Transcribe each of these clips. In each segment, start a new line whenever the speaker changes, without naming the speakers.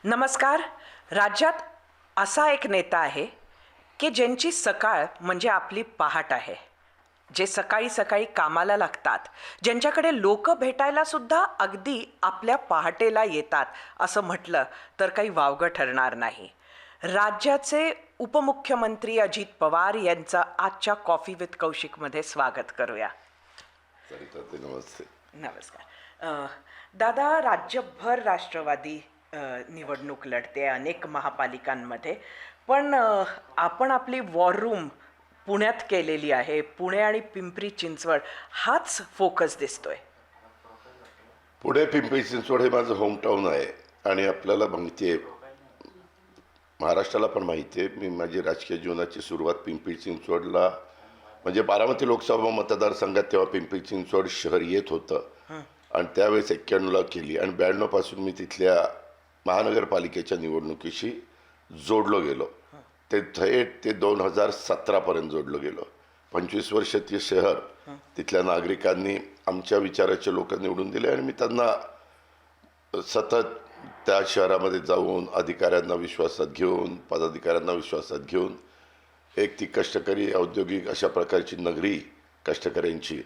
नमस्कार. राज्यात असा एक नेता आहे की ज्यांची सकाळ म्हणजे आपली पहाट आहे, जे सकाळी सकाळी कामाला लागतात, ज्यांच्याकडे लोक भेटायला सुद्धा अगदी आपल्या पहाटेला येतात असं म्हटलं तर काही वावगं ठरणार नाही. राज्याचे उपमुख्यमंत्री अजित पवार यांचं आजच्या कॉफी विथ कौशिकमध्ये स्वागत करूया.
नमस्ते.
नमस्कार. दादा, राज्यभर राष्ट्रवादी निवडणूक लढते अनेक महापालिकांमध्ये, पण आपण आपली वॉर रूम पुण्यात केलेली आहे. पुणे आणि पिंपरी चिंचवड हाच फोकस दिसतोय.
पुणे पिंपरी चिंचवड हे माझं होमटाऊन आहे आणि आपल्याला माहिती आहे, महाराष्ट्राला पण माहिती आहे, मी माझी राजकीय जीवनाची सुरुवात पिंपरी चिंचवडला म्हणजे बारामती लोकसभा मतदारसंघात तेव्हा पिंपरी चिंचवड शहर येत होतं आणि त्यावेळेस 91ला केली आणि 92पासून मी तिथल्या महानगरपालिकेच्या निवडणुकीशी जोडलो गेलो. ते थेट ते 2017पर्यंत जोडलो गेलो. 25 वर्ष ते शहर तिथल्या नागरिकांनी आमच्या विचाराचे लोक निवडून दिले आणि मी त्यांना सतत त्या शहरामध्ये जाऊन अधिकाऱ्यांना विश्वासात घेऊन, पदाधिकाऱ्यांना विश्वासात घेऊन एक ती कष्टकरी औद्योगिक अशा प्रकारची नगरी, कष्टकऱ्यांची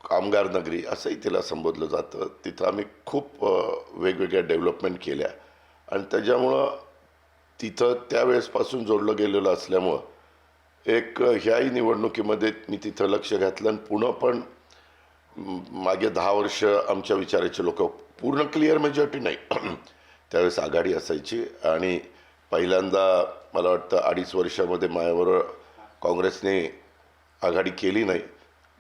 कामगार नगरी असंही तिला संबोधलं जातं, तिथं आम्ही खूप वेगवेगळ्या डेव्हलपमेंट केल्या आणि त्याच्यामुळं तिथं त्यावेळेसपासून जोडलं गेलेलं असल्यामुळं एक ह्याही निवडणुकीमध्ये मी तिथं लक्ष घातलं आणि पुन्हा पण मागे 10 वर्ष आमच्या विचाराचे लोक, पूर्ण क्लिअर मेजॉरिटी नाही त्यावेळेस आघाडी असायची आणि पहिल्यांदा मला वाटतं 2.5 वर्षामध्ये माझ्याबरोबर काँग्रेसने आघाडी केली नाही.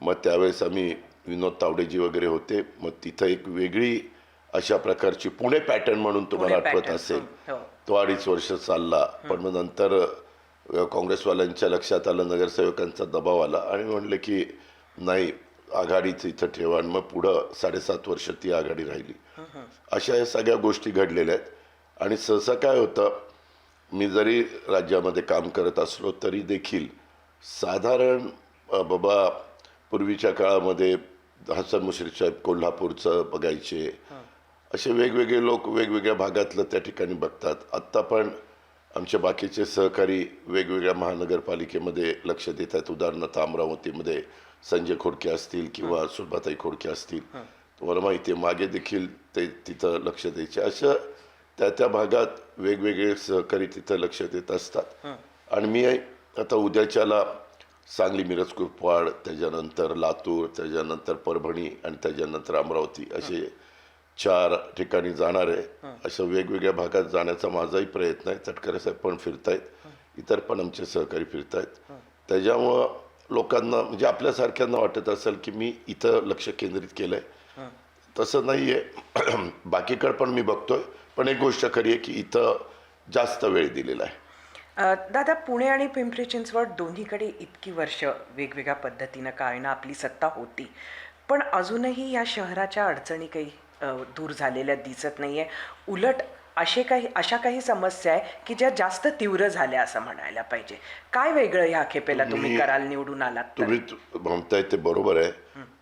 मग त्यावेळेस आम्ही विनोद तावडेजी वगैरे होते, मग तिथं एक वेगळी अशा प्रकारची पुणे पॅटर्न म्हणून तुम्हाला आठवत असेल, तो 2.5 वर्ष चालला. पण मग नंतर काँग्रेसवाल्यांच्या लक्षात आलं, नगरसेवकांचा दबाव आला आणि म्हणले की नाही, आघाडीच इथं ठेवा आणि मग पुढं 7.5 वर्ष ती आघाडी राहिली. अशा या सगळ्या गोष्टी घडलेल्या आहेत आणि सहसा काय होतं, मी जरी राज्यामध्ये काम करत असलो तरी देखील साधारण बाबा पूर्वीच्या काळामध्ये हसन मुश्रीफ साहेब कोल्हापूरचं बघायचे, असे वेगवेगळे लोक वेगवेगळ्या भागातलं त्या ठिकाणी बघतात. आत्ता पण आमचे बाकीचे सहकारी वेगवेगळ्या महानगरपालिकेमध्ये लक्ष देत आहेत. उदाहरणार्थ अमरावतीमध्ये संजय खोडके असतील किंवा सुभाताई खोडके असतील, तुम्हाला माहिती आहे, मागे देखील ते तिथं लक्ष द्यायचे. असं त्या भागात वेगवेगळे सहकारी तिथं लक्ष देत असतात. आणि मी आता उद्याच्याला सांगली, मिरज, कुपवाड, त्याच्यानंतर लातूर, त्याच्यानंतर परभणी आणि त्याच्यानंतर अमरावती असे 4 ठिकाणी जाणार आहे. अशा वेगवेगळ्या भागात जाण्याचा माझाही प्रयत्न आहे. तटकरे साहेब पण फिरतायत, इतर पण आमचे सहकारी फिरतायत. त्याच्यामुळं लोकांना म्हणजे आपल्यासारख्यांना वाटत असेल की मी इथं लक्ष केंद्रित केलं आहे, तसं नाही आहे. बाकीकडे पण मी बघतोय, पण एक गोष्ट खरी आहे की इथं जास्त वेळ दिलेला आहे.
दादा, पुणे आणि पिंपरी चिंचवड दोन्हीकडे इतकी वर्ष वेगवेगळ्या पद्धतीनं कारणं आपली सत्ता होती, पण अजूनही या शहराच्या अडचणी काही दूर झालेल्या दिसत नाही आहे. उलट अशा काही समस्या आहे की ज्या जास्त तीव्र झाल्या असं म्हणायला पाहिजे. काय वेगळं ह्या खेपेला तुम्ही कराल निवडून आलात?
तुम्ही म्हणताय ते बरोबर आहे.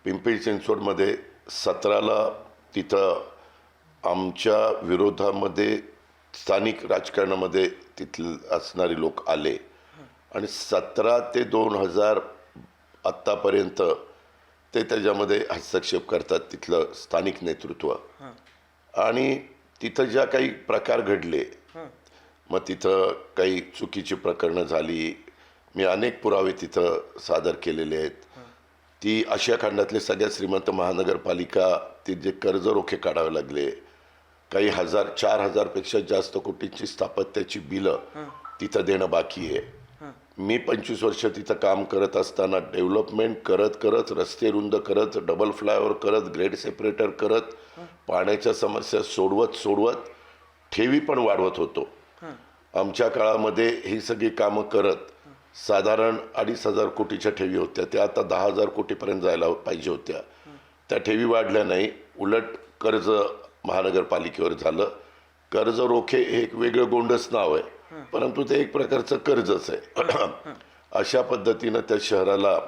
पिंपरी चिंचवडमध्ये 17ला तिथं आमच्या विरोधामध्ये स्थानिक राजकारणामध्ये तिथले असणारे लोक आले आणि 17 ते 2000 आत्तापर्यंत ते त्याच्यामध्ये हस्तक्षेप करतात, तिथलं स्थानिक नेतृत्व. आणि तिथं ज्या काही प्रकार घडले, मग तिथं काही चुकीची प्रकरणं झाली, मी अनेक पुरावे तिथं सादर केलेले आहेत. ती आशिया खंडातले सगळ्यात श्रीमंत महानगरपालिका, ती जे कर्ज रोखे काढावे लागले, काही 4,000पेक्षा जास्त कोटींची स्थापत्याची बिलं तिथं देणं बाकी आहे. मी 25 वर्ष तिथं काम करत असताना डेव्हलपमेंट करत करत, रस्ते रुंद करत, डबल फ्लायओव्हर करत, ग्रेड सेपरेटर करत, पाण्याच्या समस्या सोडवत ठेवी पण वाढवत होतो. आमच्या काळामध्ये ही सगळी कामं करत साधारण 2,500 कोटीच्या ठेवी होत्या, त्या आता 10,000 कोटीपर्यंत जायला पाहिजे होत्या. त्या ठेवी वाढल्या नाही, उलट कर्ज महानगरपालिकेवर झालं. कर्ज रोखे हे एक वेगळं गोंडस नाव आहे, परंतु ते एक प्रकारचं कर्जच आहे. अशा पद्धतीनं त्या शहराला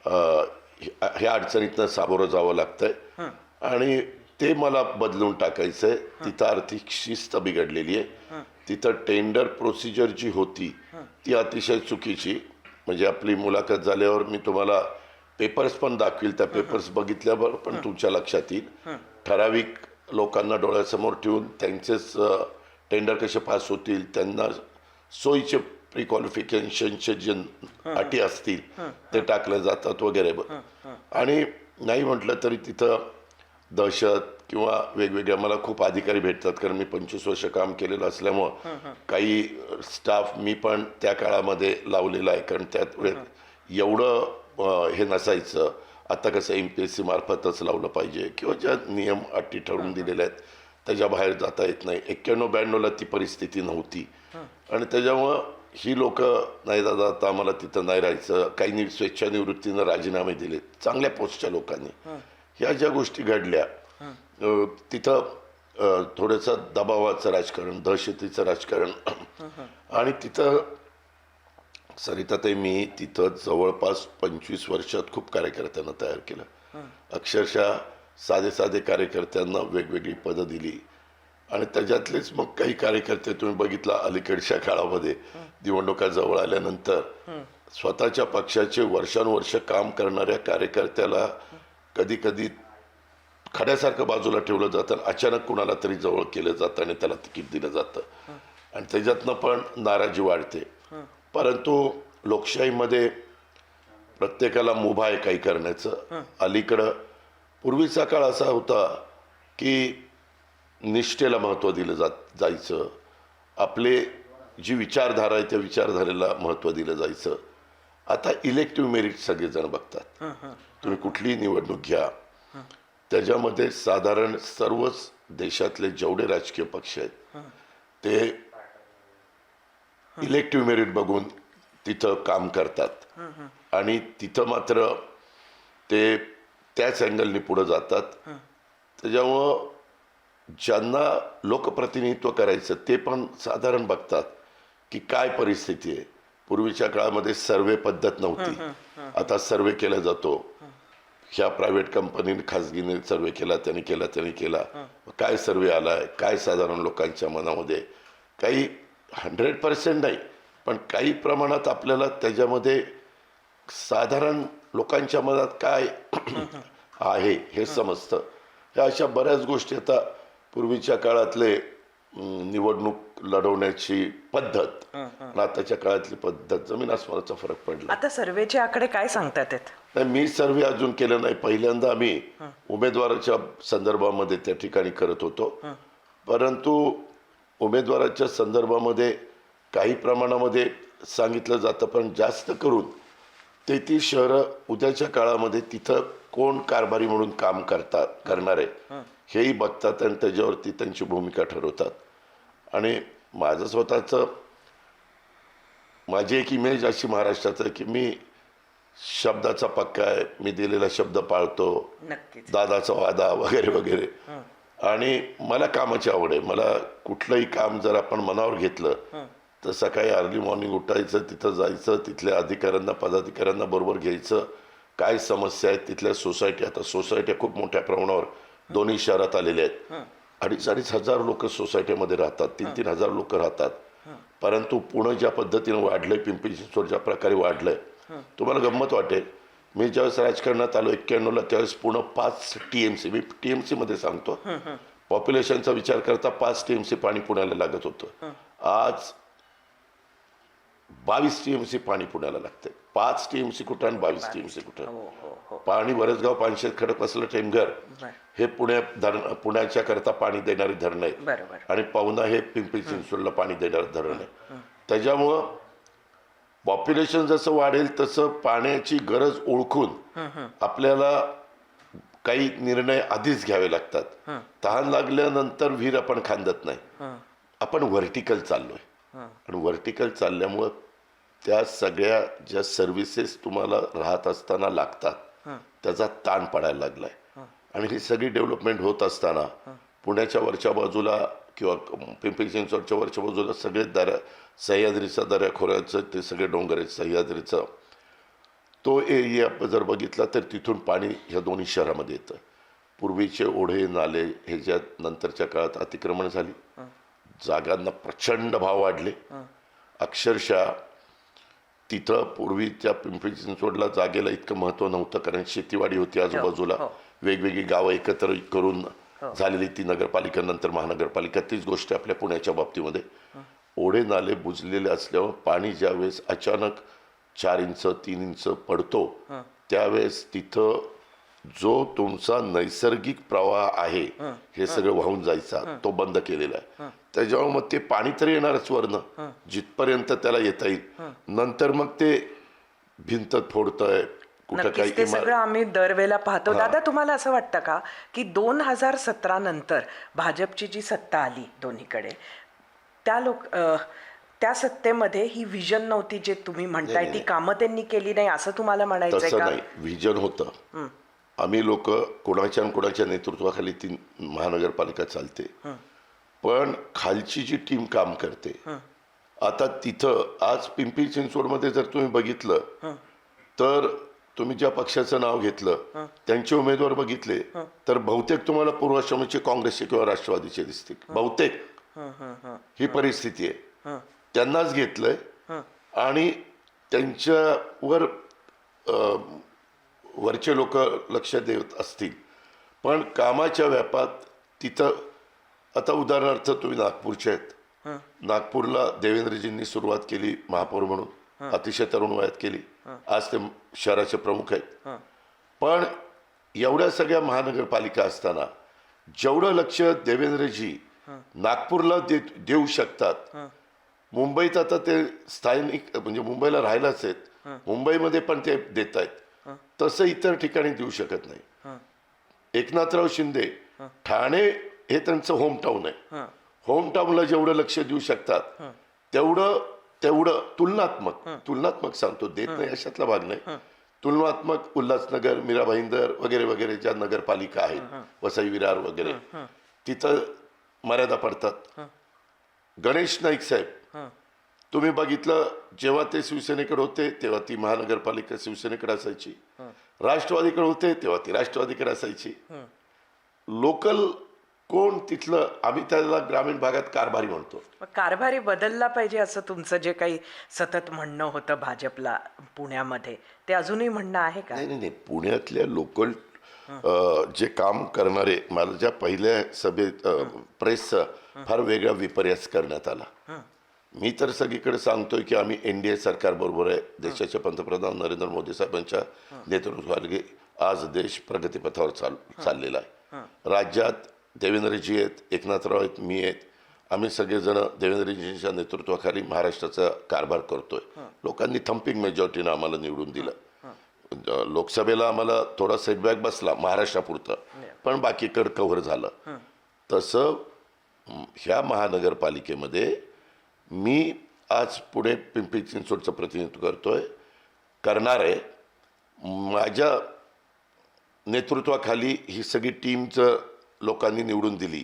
ह्या अडचणीतनं सामोरं जावं लागतंय आणि ते मला बदलून टाकायचं आहे. तिथं आर्थिक शिस्त बिघडलेली आहे. तिथं टेंडर प्रोसिजर जी होती ती अतिशय चुकीची. म्हणजे आपली मुलाखत झाल्यावर मी तुम्हाला पेपर्स पण दाखवील. त्या पेपर्स बघितल्यावर पण तुमच्या लक्षात येईल. ठराविक लोकांना डोळ्यासमोर ठेवून त्यांचेच टेंडर कसे पास होतील, त्यांना सोयीचे प्रिक्वालिफिकेशनचे जे अटी असतील ते टाकले जातात वगैरे. आणि नाही म्हटलं तरी तिथं दहशत किंवा वेगवेगळ्या मला खूप अधिकारी भेटतात, कारण मी 25 वर्ष काम केलेलं असल्यामुळं काही स्टाफ मी पण त्या काळामध्ये लावलेला आहे. कारण त्यात वेळेत एवढं हे नसायचं. आता कसं MPSC मार्फतच लावलं पाहिजे किंवा ज्या नियम अटी ठरवून दिलेल्या आहेत त्याच्या बाहेर जाता येत नाही. 91-92ला ती परिस्थिती नव्हती आणि त्याच्यामुळं ही लोक नाही दादा आता आम्हाला तिथं नाही राहायचं. काहींनी स्वेच्छानिवृत्तीनं राजीनामे दिले चांगल्या पोस्टच्या लोकांनी. ह्या ज्या गोष्टी घडल्या तिथं थोडंसं दबावाचं राजकारण, दहशतीचं राजकारण आणि तिथं सरिताताई मी तिथं जवळपास 25 वर्षात खूप कार्यकर्त्यांना तयार केलं. अक्षरशः साधे साधे कार्यकर्त्यांना वेगवेगळी पदं दिली आणि त्याच्यातलेच मग काही कार्यकर्ते तुम्ही बघितला अलीकडच्या काळामध्ये निवडणुका जवळ आल्यानंतर स्वतःच्या पक्षाचे वर्षानुवर्ष काम करणाऱ्या कार्यकर्त्याला कधी कधी खड्यासारखं बाजूला ठेवलं जातं आणि अचानक कुणाला तरी जवळ केलं जातं आणि त्याला तिकीट दिलं जातं आणि त्याच्यातनं पण नाराजी वाढते. परंतु लोकशाहीमध्ये प्रत्येकाला मुभा आहे काही करण्याचं. अलीकडं पूर्वीचा काळ असा होता की निष्ठेला महत्त्व दिलं जायचं. आपले जी विचारधारा आहे त्या विचारधारेला महत्त्व दिलं जायचं. आता इलेक्टिव्ह मेरिट सगळेजण बघतात. तुम्ही कुठलीही निवडणूक घ्या त्याच्यामध्ये साधारण सर्वच देशातले जेवढे राजकीय पक्ष आहेत ते इलेक्टिव्ह मेरिट बघून तिथं काम करतात आणि तिथं मात्र ते त्याच अँगलनी पुढं जातात. त्याच्यामुळं ज्यांना लोकप्रतिनिधित्व करायचं ते पण साधारण बघतात की काय परिस्थिती आहे. पूर्वीच्या काळामध्ये सर्वे पद्धत नव्हती. आता सर्वे केला जातो. ह्या प्रायव्हेट कंपनीने खाजगीने सर्वे केला, त्यांनी केला. काय सर्वे आलाय, काय साधारण लोकांच्या मनामध्ये काही 100% नाही पण काही प्रमाणात आपल्याला त्याच्यामध्ये साधारण लोकांच्या मनात काय आहे हे समजतं. ह्या अशा बऱ्याच गोष्टी आता पूर्वीच्या काळातले निवडणूक लढवण्याची पद्धत आणि आताच्या काळातली पद्धत जमीन आसमानाचा फरक पडला.
आता सर्वेचे आकडे काय सांगतात?
नाही मी सर्वे अजून केलं नाही. पहिल्यांदा आम्ही उमेदवाराच्या संदर्भामध्ये त्या ठिकाणी करत होतो. परंतु उमेदवाराच्या संदर्भामध्ये काही प्रमाणामध्ये सांगितलं जातं पण जास्त करून ती शहरं उद्याच्या काळामध्ये तिथं कोण कारभारी म्हणून काम करणारे हेही बघतात आणि त्याच्यावरती त्यांची भूमिका ठरवतात. आणि माझं स्वतःचं माझी एक इमेज अशी महाराष्ट्राचं की मी शब्दाचा पक्का आहे. मी दिलेला शब्द पाळतो. दादाचा वादा वगैरे वगैरे. आणि मला कामाची आवड आहे. मला कुठलंही काम जर आपण मनावर घेतलं तर सकाळी अर्ली मॉर्निंग उठायचं, तिथं जायचं, तिथल्या अधिकाऱ्यांना पदाधिकाऱ्यांना बरोबर घ्यायचं. काय समस्या आहेत तिथल्या सोसायटी, आता सोसायट्या खूप मोठ्या प्रमाणावर दोन्ही शहरात आलेल्या आहेत. 2,500 लोक सोसायटीमध्ये राहतात, 3-3 हजार लोक राहतात. परंतु पुणे ज्या पद्धतीनं वाढलंय, पिंपरी चिंचवड ज्या प्रकारे वाढलंय, तुम्हाला गंमत वाटेल. मी ज्यावेळेस राजकारणात आलो 91ला त्यावेळेस पुणे 5 TMC, मी TMC मध्ये सांगतो, पॉप्युलेशनचा विचार करता 5 TMC पाणी पुण्याला लागत होतं. आज 22 TMC पाणी पुण्याला लागते. 5 TMC कुठं आणि 22 TMC कुठं. पाणी बरेचगाव, पानशेत, खडकवासला, टेमघर हे पुण्याच्या करता पाणी देणारी धरण आहे आणि पवना हे पिंपरी चिंचवडला पाणी देणारं धरण आहे. त्याच्यामुळं पॉप्युलेशन जसं वाढेल तसं पाण्याची गरज ओळखून आपल्याला काही निर्णय आधीच घ्यावे लागतात. तहान लागल्यानंतर विहीर आपण खांदत नाही. आपण व्हर्टिकल चाललोय आणि व्हर्टिकल चालल्यामुळं त्या सगळ्या ज्या सर्व्हिसेस तुम्हाला राहत असताना लागतात त्याचा ताण पडायला लागलाय. आणि ही सगळी डेव्हलपमेंट होत असताना पुण्याच्या वरच्या बाजूला किंवा पिंपरी चिंचवडच्या वरच्या बाजूला सगळे सह्याद्रीचा दऱ्याखोऱ्याचं ते सगळे डोंगर आहेत सह्याद्रीचा तो एरिया जर बघितला तर तिथून पाणी ह्या दोन्ही शहरामध्ये येतं. पूर्वीचे ओढे नाले ह्याच्यात नंतरच्या काळात अतिक्रमण झाली, जागांना प्रचंड भाव वाढले. अक्षरशः तिथं पूर्वीच्या पिंपरी चिंचवडला जागेला इतकं महत्त्व नव्हतं कारण शेतीवाडी होती आजूबाजूला. वेगवेगळी गावं एकत्र करून झालेली ती नगरपालिका नंतर महानगरपालिका. तीच गोष्ट आपल्या पुण्याच्या बाबतीमध्ये ओढे नाले बुजलेले असल्यावर पाणी ज्यावेळेस अचानक 4 इंच 3 इंच पडतो त्यावेळेस तिथं जो तुमचा नैसर्गिक प्रवाह आहे हे सगळं वाहून जायचा तो बंद केलेला आहे. त्याच्यामुळे मग ते पाणी तर येणारच वरनं जिथपर्यंत त्याला येता येईल. नंतर मग ते भिंत फोडतंय कुठं
नक्कीच ते
काही
सगळं आम्ही दरवेळेला पाहतो. दादा तुम्हाला असं वाटतं का की 2017 नंतर भाजपची जी सत्ता आली दोन्हीकडे त्या सत्तेमध्ये ही व्हिजन नव्हती जे तुम्ही म्हणताय ती कामं त्यांनी केली नाही असं तुम्हाला म्हणायचंय
तसं
का?
नाही, व्हिजन होतं. आम्ही लोक कोणाच्या नेतृत्वाखाली ती महानगरपालिका चालते पण खालची जी टीम काम करते. आता तिथं आज पिंपरी चिंचवडमध्ये जर तुम्ही बघितलं तर तुम्ही ज्या पक्षाचं नाव घेतलं त्यांचे उमेदवार बघितले तर बहुतेक तुम्हाला पूर्वाश्रमीचे काँग्रेसचे किंवा राष्ट्रवादीचे दिसतील. बहुतेक ही परिस्थिती आहे. त्यांनाच घेतलंय आणि त्यांच्यावर वरचे लोक लक्ष देत असतील पण कामाच्या व्यापात तिथं आता उदाहरणार्थ तुम्ही नागपूरचे आहेत. नागपूरला देवेंद्रजींनी सुरुवात केली महापौर म्हणून, अतिशय तरुण वयात केली. आज ते शहराचे प्रमुख आहेत. पण एवढ्या सगळ्या महानगरपालिका असताना जेवढं लक्ष देवेंद्रजी नागपूरला देऊ शकतात, मुंबईत आता ते स्थानिक म्हणजे मुंबईला राहायलाच आहेत, मुंबईमध्ये पण ते देत आहेत, तसं इतर ठिकाणी देऊ शकत नाही. एकनाथराव शिंदे ठाणे हे त्यांचं होमटाऊन आहे. होमटाऊनला जेवढं लक्ष देऊ शकतात तेवढं तुलनात्मक सांगतो, देत नाही अशातला भाग नाही. तुलनात्मक उल्हासनगर, मीरा भाईंदर वगैरे वगैरे ज्या नगरपालिका आहेत, वसई विरार वगैरे, तिथं मर्यादा पडतात. गणेश नाईक साहेब तुम्ही बघितलं जेव्हा ते शिवसेनेकडे होते तेव्हा ती महानगरपालिका शिवसेनेकडे असायची, राष्ट्रवादीकडे होते तेव्हा ती राष्ट्रवादीकडे असायची. लोकल कोण तिथलं आम्ही त्याला ग्रामीण भागात कारभारी म्हणतो.
कारभारी बदलला पाहिजे असं तुमचं जे काही सतत म्हणणं होतं भाजपला पुण्यामध्ये, ते अजूनही म्हणणं आहे का?
नाही, पुण्यातल्या लोकल जे काम करणारे, मला ज्या पहिल्या सभेत प्रेसचा फार वेगळा विपर्यास करण्यात आला. मी तर सगळीकडे सांगतोय की आम्ही NDA सरकार बरोबर आहे. देशाचे पंतप्रधान नरेंद्र मोदी साहेबांच्या नेतृत्वाखाली आज देश प्रगतीपथावर चाललेला आहे. राज्यात देवेंद्रजी आहेत, एकनाथराव आहेत, मी आहेत, आम्ही सगळेजण देवेंद्रजींच्या नेतृत्वाखाली महाराष्ट्राचा कारभार करतोय. लोकांनी थम्पिंग मेजॉरिटीनं आम्हाला निवडून दिलं. लोकसभेला आम्हाला थोडा सेटबॅक बसला महाराष्ट्रापुरतं पण बाकीकडं कव्हर झालं. तसं ह्या महानगरपालिकेमध्ये मी आज पुणे पिंपरी चिंचवडचं प्रतिनिधित्व करणार आहे. माझ्या नेतृत्वाखाली ही सगळी टीमचं लोकांनी निवडून दिली.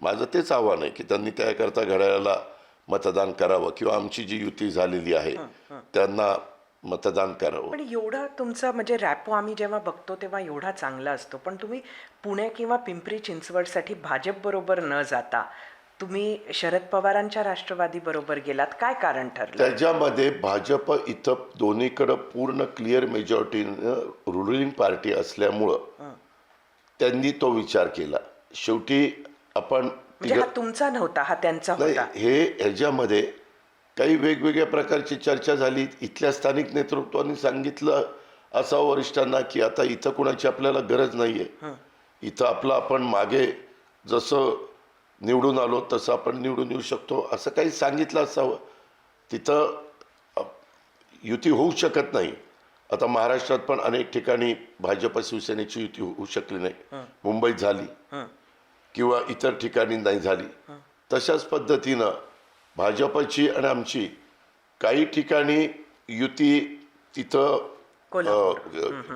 माझं तेच आव्हान आहे की त्यांनी त्याकरता घड्याळाला मतदान करावं किंवा आमची जी युती झालेली आहे त्यांना मतदान करावं.
पण एवढा तुमचा म्हणजे रॅपो आम्ही जेव्हा बघतो तेव्हा एवढा चांगला असतो, पण तुम्ही पुणे किंवा पिंपरी चिंचवडसाठी भाजप बरोबर न जाता तुम्ही शरद पवारांच्या राष्ट्रवादी बरोबर गेलात, काय कारण ठरलं?
त्याच्यामध्ये भाजप इथं दोन्हीकडं पूर्ण क्लिअर मेजॉरिटीनं रुलिंग पार्टी असल्यामुळं त्यांनी तो विचार केला. शेवटी आपण
म्हणजे हा तुमचा नव्हता, हा त्यांचा होता.
हे ह्याच्यामध्ये काही वेगवेगळ्या प्रकारची चर्चा झाली. इथल्या स्थानिक नेतृत्वाने सांगितलं असावं वरिष्ठांना की आता इथं कुणाची आपल्याला गरज नाहीये, इथं आपलं आपण मागे जसं निवडून आलो तसं आपण निवडून येऊ शकतो असं काही सांगितलं असावं. तिथं युती होऊ शकत नाही. आता महाराष्ट्रात पण अनेक ठिकाणी भाजप शिवसेनेची युती होऊ शकली नाही. मुंबईत झाली किंवा इतर ठिकाणी नाही झाली. तशाच पद्धतीनं भाजपची आणि आमची काही ठिकाणी युती तिथं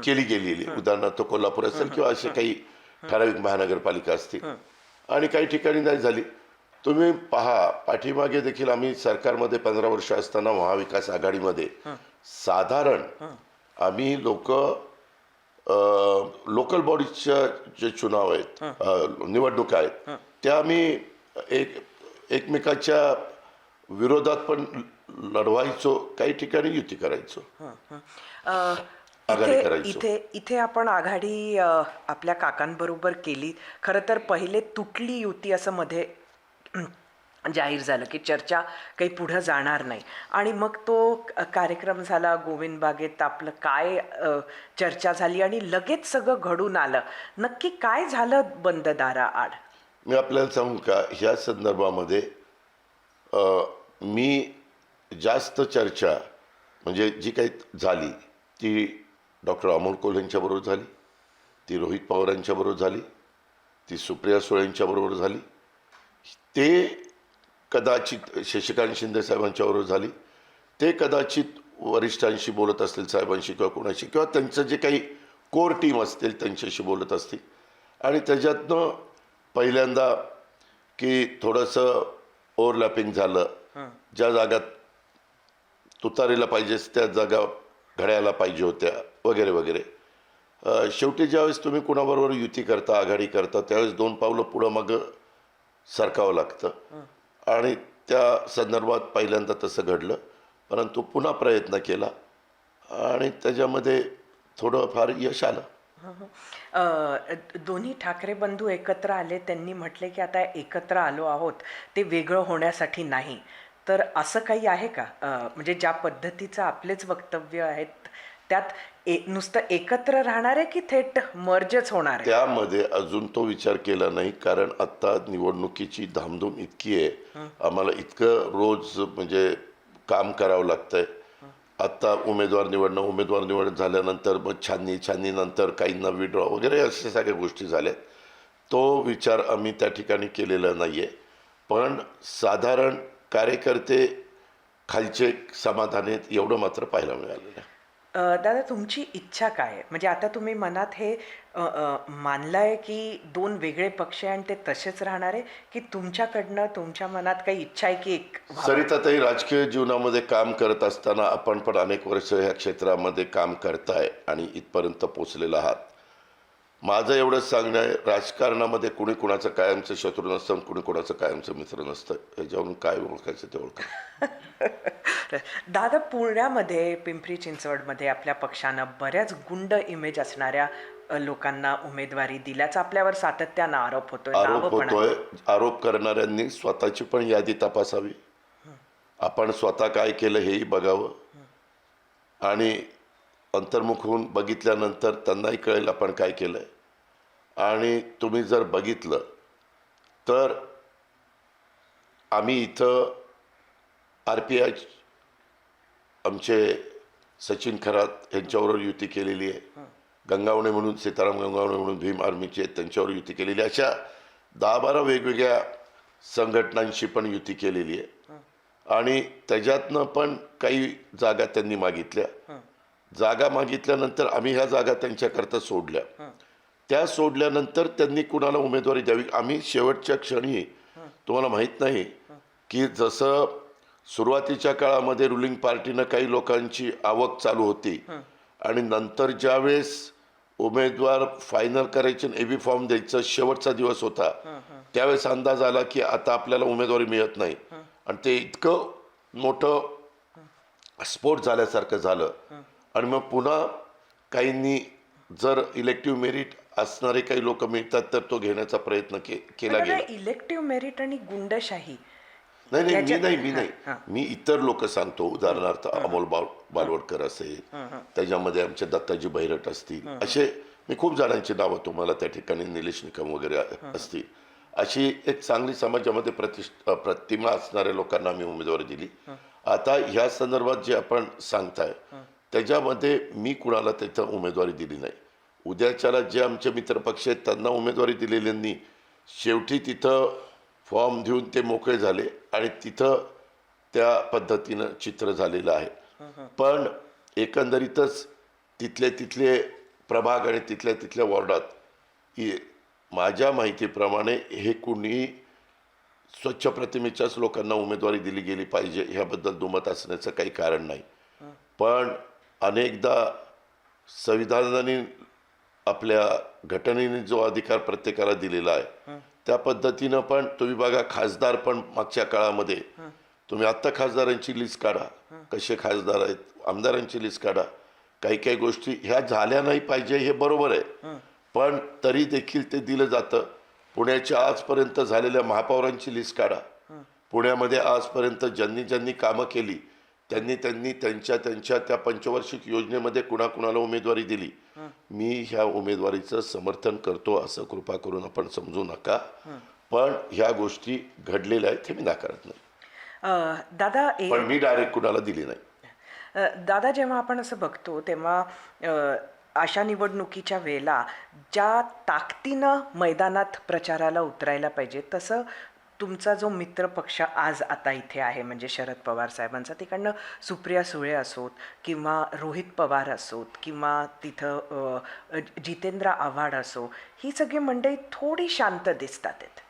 केली गेलेली, उदाहरणार्थ कोल्हापूर असेल किंवा असे काही ठराविक महानगरपालिका असतील, आणि काही ठिकाणी नाही झाली. तुम्ही पहा, पाठीमागे देखील आम्ही सरकारमध्ये 15 वर्ष असताना महाविकास आघाडीमध्ये साधारण आम्ही लोकल बॉडीजच्या जे चुनाव आहेत, निवडणुका आहेत, त्या आम्ही एकमेकाच्या विरोधात पण लढवायचो, काही ठिकाणी युती करायचो, आघाडी
इथे
करायचो.
इथे इथे आपण आघाडी आपल्या काकांबरोबर केली. खरं तर पहिले तुटली युती असं मध्ये जाहीर झालं की चर्चा काही पुढं जाणार नाही, आणि मग तो कार्यक्रम झाला गोविंद बागेत. आपलं काय चर्चा झाली आणि लगेच सगळं घडून आलं. नक्की काय झालं बंद दाराआड?
मी आपल्याला सांगू का, ह्या संदर्भामध्ये मी जास्त चर्चा म्हणजे जी काही झाली ती डॉक्टर अमोल कोल्हे यांच्याबरोबर झाली, ती रोहित पवार यांच्याबरोबर झाली, ती सुप्रिया सुळे यांच्याबरोबर झाली, ते कदाचित शशिकांत शिंदे साहेबांच्याबरोबर झाली, ते कदाचित वरिष्ठांशी बोलत असतील, साहेबांशी किंवा कोणाशी, किंवा त्यांचं जे काही कोर टीम असतील त्यांच्याशी बोलत असतील. आणि त्याच्यातनं पहिल्यांदा की थोडंसं ओव्हरलॅपिंग झालं. ज्या जागा तुतारीला पाहिजेच त्या जागा घड्याला पाहिजे होत्या, वगैरे वगैरे. शेवटी ज्यावेळेस तुम्ही कुणाबरोबर युती करता, आघाडी करता, त्यावेळेस 2 पावलं पुढं मागं सरकावं लागतं. आणि त्या संदर्भात पहिल्यांदा तसं घडलं, परंतु पुन्हा प्रयत्न केला आणि त्याच्यामध्ये थोडंफार यश आलं.
दोन्ही ठाकरे बंधू एकत्र आले. त्यांनी म्हटले की आता एकत्र आलो आहोत ते वेगळं होण्यासाठी नाही. तर असं काही आहे का? म्हणजे ज्या पद्धतीचं आपलेच वक्तव्य आहेत त्यात नुसतं एकत्र राहणार आहे की थेट मर्जच होणार आहे?
त्यामध्ये अजून तो विचार केला नाही, कारण आत्ता निवडणुकीची धामधूम इतकी आहे, आम्हाला इतकं रोज म्हणजे काम करावं लागतंय. आत्ता उमेदवार निवडणं झाल्यानंतर मग छाननीनंतर काहींना विड्रॉ वगैरे अशा सगळ्या गोष्टी झाल्या. तो विचार आम्ही त्या ठिकाणी केलेला नाही आहे. पण साधारण कार्यकर्ते खालचे समाधानी आहेत एवढं मात्र पाहायला मिळालेलं आहे.
दादा, तुमची इच्छा काय आहे? म्हणजे आता तुम्ही मनात हे मानलंय की 2 वेगळे पक्ष आहे आणि ते तसेच राहणार आहे, की तुमच्याकडनं तुमच्या मनात काही इच्छा आहे की एक व्हावं?
सरिताताई, राजकीय जीवनामध्ये काम करत असताना आपण पण अनेक वर्ष ह्या क्षेत्रामध्ये काम करताय आणि इथपर्यंत पोचलेला आहात. माझं एवढंच सांगणं आहे, राजकारणामध्ये कुणी कुणाचं कायमचं शत्रू नसतं आणि कुणी कुणाचं कायमचं मित्र नसतं. ह्याच्यावरून काय ओळखायचं ते ओळखा.
दादा, पुण्यामध्ये पिंपरी चिंचवडमध्ये आपल्या पक्षानं बऱ्याच गुंड इमेज असणाऱ्या लोकांना उमेदवारी दिल्याचा आपल्यावर सातत्यानं आरोप होतोय.
आरोप करणाऱ्यांनी स्वतःची पण यादी तपासावी. आपण स्वतः काय केलं हेही बघावं आणि अंतर्मुख होऊन बघितल्यानंतर त्यांनाही कळेल आपण काय केलंय. आणि तुम्ही जर बघितलं तर आम्ही इथं RPI आमचे सचिन खरात यांच्याबरोबर युती केलेली आहे. गंगावणे म्हणून सीताराम गंगावणे म्हणून भीम आर्मीचे आहेत, त्यांच्यावर युती केलेली आहे. अशा 10-12 वेगवेगळ्या संघटनांशी पण युती केलेली आहे. आणि त्याच्यातनं पण काही जागा त्यांनी मागितल्या. जागा मागितल्यानंतर आम्ही ह्या जागा त्यांच्याकरता सोडल्या. त्या सोडल्यानंतर त्यांनी कुणाला उमेदवारी द्यावी. आम्ही शेवटच्या क्षणी, तुम्हाला माहीत नाही की जसं सुरुवातीच्या काळामध्ये रुलिंग पार्टीनं काही लोकांची आवक चालू होती आणि नंतर ज्यावेळेस उमेदवार फायनल करायचे, AB फॉर्म द्यायचा शेवटचा दिवस होता, त्यावेळेस अंदाज आला की आता आपल्याला उमेदवारी मिळत नाही. आणि ते इतकं मोठं स्फोट झाल्यासारखं झालं. आणि मग पुन्हा काहींनी, जर इलेक्टिव्ह मेरिट असणारे काही लोक मिळतात तर तो घेण्याचा प्रयत्न केला गेला.
इलेक्टिव्ह मेरिट आणि गुंडशाही
मी इतर लोक सांगतो. उदाहरणार्थ अमोल बालवडकर असेल, त्याच्यामध्ये आमचे दत्ताजी बैरट असतील, असे मी खूप जणांची नावं तुम्हाला त्या ठिकाणी, निलेश निकम वगैरे असतील. अशी एक चांगली समाजामध्ये प्रतिमा असणाऱ्या लोकांना आम्ही उमेदवारी दिली. आता ह्या संदर्भात जे आपण सांगताय त्याच्यामध्ये मी कुणाला तिथं उमेदवारी दिली नाही. उद्याच्याला जे आमचे मित्रपक्ष आहेत त्यांना उमेदवारी दिलेल्यांनी शेवटी तिथं फॉर्म देऊन ते मोकळे झाले आणि तिथं त्या पद्धतीनं चित्र झालेलं आहे. पण एकंदरीतच तिथले प्रभाग आणि तिथल्या वॉर्डात माझ्या माहितीप्रमाणे हे कुणी स्वच्छ प्रतिमेच्याच लोकांना उमेदवारी दिली गेली पाहिजे ह्याबद्दल दुमत असण्याचं काही कारण नाही. पण अनेकदा संविधानाने आपल्या घटनेने जो अधिकार प्रत्येकाला दिलेला आहे त्या पद्धतीनं पण तुम्ही बघा, खासदार पण मागच्या काळामध्ये तुम्ही आत्ता खासदारांची लिस्ट काढा, कसे खासदार आहेत, आमदारांची लिस्ट काढा, काही काही गोष्टी ह्या झाल्या नाही पाहिजे हे बरोबर आहे, पण तरी देखील ते दिलं जातं. पुण्याच्या आजपर्यंत झालेल्या महापौरांची लिस्ट काढा. पुण्यामध्ये आजपर्यंत ज्यांनी ज्यांनी कामं केली त्यांनी त्यांच्या त्या पंचवार्षिक योजनेमध्ये कुणाकुणाला उमेदवारी दिली. मी ह्या उमेदवारीचं समर्थन करतो असं कृपा करून आपण समजू नका, पण ह्या गोष्टी घडलेल्या आहेत हे मी नाकारत नाही.
दादा
पण मी डायरेक्ट कुणाला दिली नाही.
दादा, जेव्हा आपण असं बघतो तेव्हा अशा निवडणुकीच्या वेळेला ज्या ताकदीनं मैदानात प्रचाराला उतरायला पाहिजे तसं तुमचा जो मित्रपक्ष आज आता इथे आहे म्हणजे शरद पवार साहेबांचा, तिकडनं सुप्रिया सुळे असोत किंवा रोहित पवार असोत किंवा तिथं जितेंद्र आव्हाड असो, ही सगळी मंडळी थोडी शांत दिसतात आहेत.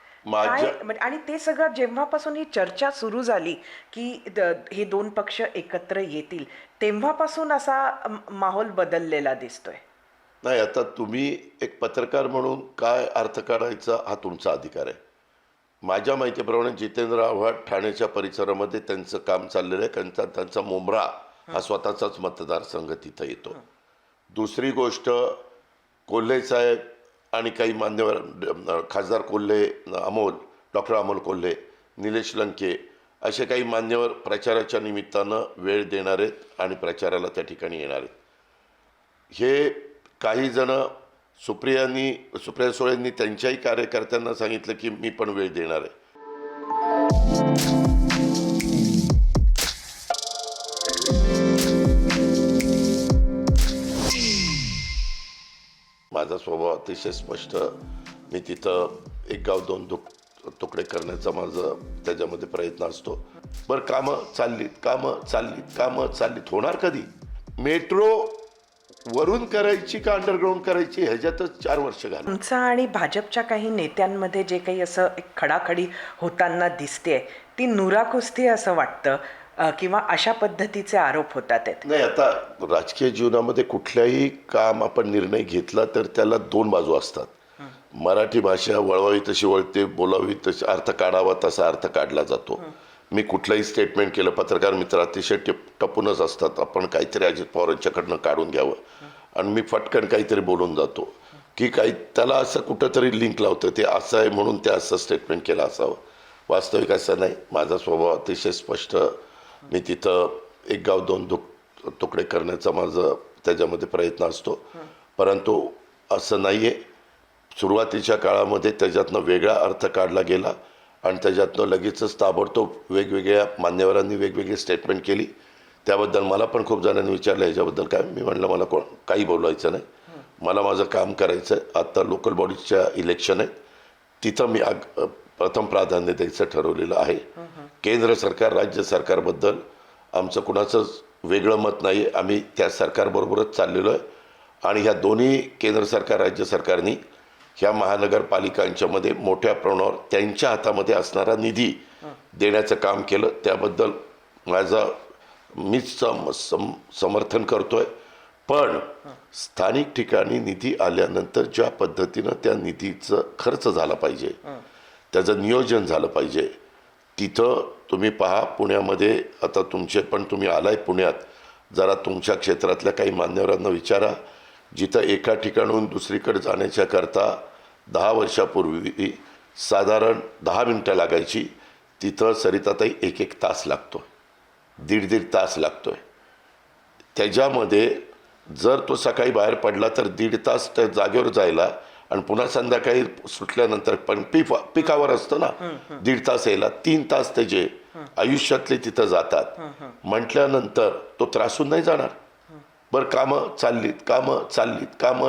आणि ते सगळं जेव्हापासून ही चर्चा सुरू झाली की हे दोन पक्ष एकत्र येतील तेव्हापासून असा माहोल बदललेला दिसतोय.
नाही, आता तुम्ही एक पत्रकार म्हणून काय अर्थ काढायचा हा तुमचा अधिकार आहे. माझ्या माहितीप्रमाणे जितेंद्र आव्हाड ठाण्याच्या परिसरामध्ये त्यांचं काम चाललेलं आहे, त्यांचा मुंब्रा हा स्वतःचाच मतदारसंघ तिथं येतो. दुसरी गोष्ट, कोल्हे साहेब आणि काही मान्यवर खासदार कोल्हे, डॉक्टर अमोल कोल्हे, निलेश लंके असे काही मान्यवर प्रचाराच्या निमित्तानं वेळ देणार आहेत आणि प्रचाराला त्या ठिकाणी येणार आहेत. हे काही जण सुप्रिया सुळेंनी त्यांच्याही कार्यकर्त्यांना सांगितलं की मी पण वेळ देणार आहे. माझा स्वभाव अतिशय स्पष्ट. मी तिथं एक गाव दोन तुकडे करण्याचा माझा त्याच्यामध्ये प्रयत्न असतो. बरं, कामं चाललीत होणार कधी? मेट्रो वरून करायची का अंडरग्राऊंड करायची ह्याच्यातच 4 वर्ष घालवली.
तुमचा आणि भाजपच्या काही नेत्यांमध्ये जे काही असं एक खडाखडी होताना दिसते ती नुराकुस्ती असं वाटतं किंवा अशा पद्धतीचे आरोप होतात आहेत.
नाही, आता राजकीय जीवनामध्ये कुठल्याही काम आपण निर्णय घेतला तर त्याला 2 बाजू असतात. मराठी भाषा वळवावी तशी वळते, बोलावी तशी, अर्थ काढावा तसा अर्थ काढला जातो. मी कुठलंही स्टेटमेंट केलं, पत्रकार मित्र अतिशय टपूनच असतात, आपण काहीतरी अजित पवारांच्याकडनं काढून घ्यावं आणि मी फटकन काहीतरी बोलून जातो की काही त्याला असं कुठंतरी लिंक लावतं, ते असं आहे म्हणून ते असं स्टेटमेंट केलं असावं. वास्तविक असं नाही. माझा स्वभाव अतिशय स्पष्ट. मी तिथं एक गाव दोन तुकडे करण्याचा माझा त्याच्यामध्ये प्रयत्न असतो, परंतु असं नाही आहे. सुरुवातीच्या काळामध्ये त्याच्यातनं वेगळा अर्थ काढला गेला आणि त्याच्यातनं लगेचच ताबडतोब वेगवेगळ्या मान्यवरांनी वेगवेगळी स्टेटमेंट केली. त्याबद्दल मला पण खूप जणांनी विचारलं ह्याच्याबद्दल काय. मी म्हणलं मला काही बोलायचं नाही, मला माझं काम करायचं आहे. आत्ता लोकल बॉडीजच्या इलेक्शन आहे, तिथं मी प्रथम प्राधान्य द्यायचं ठरवलेलं आहे. केंद्र सरकार राज्य सरकारबद्दल आमचं कुणाचंच वेगळं मत नाही आहे. आम्ही त्या सरकारबरोबरच चाललेलो आहे आणि ह्या दोन्ही केंद्र सरकार राज्य सरकारनी ह्या महानगरपालिकांच्यामध्ये मोठ्या प्रमाणावर त्यांच्या हातामध्ये असणारा निधी देण्याचं काम केलं. त्याबद्दल मीच समर्थन करतोय. पण स्थानिक ठिकाणी निधी आल्यानंतर ज्या पद्धतीनं त्या निधीचं खर्च झाला पाहिजे, त्याचं नियोजन झालं पाहिजे. तिथं तुम्ही पहा, पुण्यामध्ये आता तुम्ही आलाय पुण्यात, जरा तुमच्या क्षेत्रातल्या काही मान्यवरांना विचारा, जिथं एका ठिकाणून दुसरीकडे जाण्याच्या करता 10 वर्षापूर्वी साधारण 10 मिनटं लागायची, तिथं सरिताताई 1 तास लागतो, 1.5 तास लागतोय. त्याच्यामध्ये जर तो सकाळी बाहेर पडला तर 1.5 तास त्या जागेवर जायला आणि पुन्हा संध्याकाळी सुटल्यानंतर पण पिकावर असतं ना, 1.5 तास यायला, 3 तास त्याचे आयुष्यातले तिथं जातात. म्हटल्यानंतर तो त्रासून नाही जाणार. बरं, कामं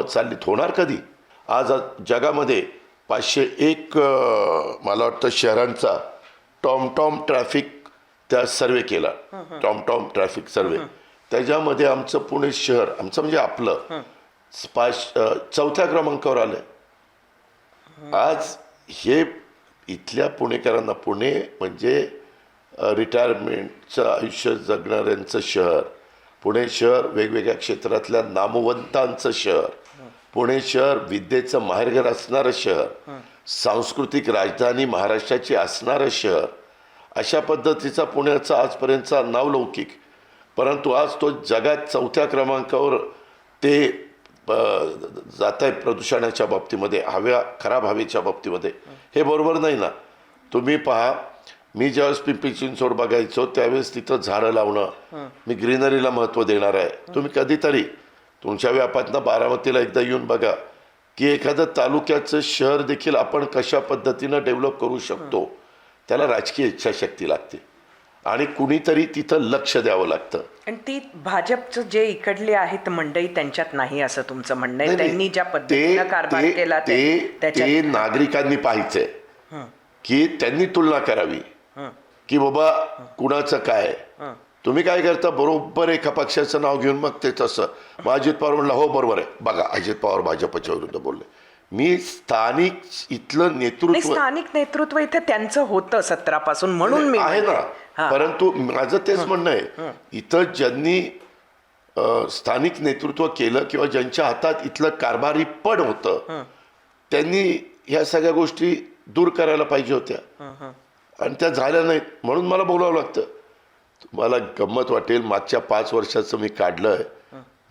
चाललीत होणार कधी? आज जगामध्ये 501 मला वाटतं शहरांचा टॉमटॉम ट्रॅफिक त्या सर्वे केला, टॉमटॉम ट्रॅफिक सर्वे. त्याच्यामध्ये आमचं पुणे शहर, आमचं म्हणजे आपलं 4थ्या क्रमांकावर आलंय. आज हे इथल्या पुणेकरांना, पुणे म्हणजे रिटायरमेंटचं आयुष्य जगणाऱ्यांचं शहर, पुणे शहर वेगवेगळ्या क्षेत्रातल्या नामवंतांचं शहर, पुणे शहर विद्येचं माहेरघर असणारं शहर, सांस्कृतिक राजधानी महाराष्ट्राची असणारं शहर, अशा पद्धतीचा पुण्याचा आजपर्यंतचा नावलौकिक, परंतु आज तो जगात 4थ्या क्रमांकावर ते जात आहे प्रदूषणाच्या बाबतीमध्ये, खराब हवेच्या बाबतीमध्ये. हे बरोबर नाही ना. तुम्ही पहा, मी ज्यावेळेस पिंपरी चिंचवड बघायचो त्यावेळेस तिथं झाडं लावणं, मी ग्रीनरीला महत्त्व देणार आहे. तुम्ही कधीतरी तुमच्या व्यापातनं बारामतीला एकदा येऊन बघा की एखादं तालुक्याचं शहर देखील आपण कशा पद्धतीनं डेव्हलप करू शकतो. त्याला राजकीय इच्छाशक्ती लागते आणि कुणीतरी तिथं लक्ष द्यावं लागतं.
आणि ती भाजपचं जे इकडले आहेत मंडळी त्यांच्यात नाही असं तुमचं म्हणणं आहे. त्यांनी ज्या पद्धतीनं कारभार केला
ते नागरिकांनी पाहायचंय की त्यांनी तुलना करावी की बाबा कुणाचं काय. तुम्ही काय करता, बरोबर एका पक्षाचं नाव घेऊन मग ते तसं. मग अजित पवार म्हणला हो बरोबर आहे, बघा अजित पवार भाजपच्या विरुद्ध बोलले. मी स्थानिक इथलं नेतृत्व,
स्थानिक नेतृत्व इथे त्यांचं होतं 17 पासून म्हणून मी
आहे ना. परंतु माझं तेच म्हणणं आहे, इथं ज्यांनी स्थानिक नेतृत्व केलं किंवा ज्यांच्या हातात इथलं कारभारी पड होतं त्यांनी ह्या सगळ्या गोष्टी दूर करायला पाहिजे होत्या आणि त्या झाल्या नाहीत. म्हणून मला बोलावं लागतं. तुम्हाला गंमत वाटेल, मागच्या 5 वर्षाचं मी काढलंय,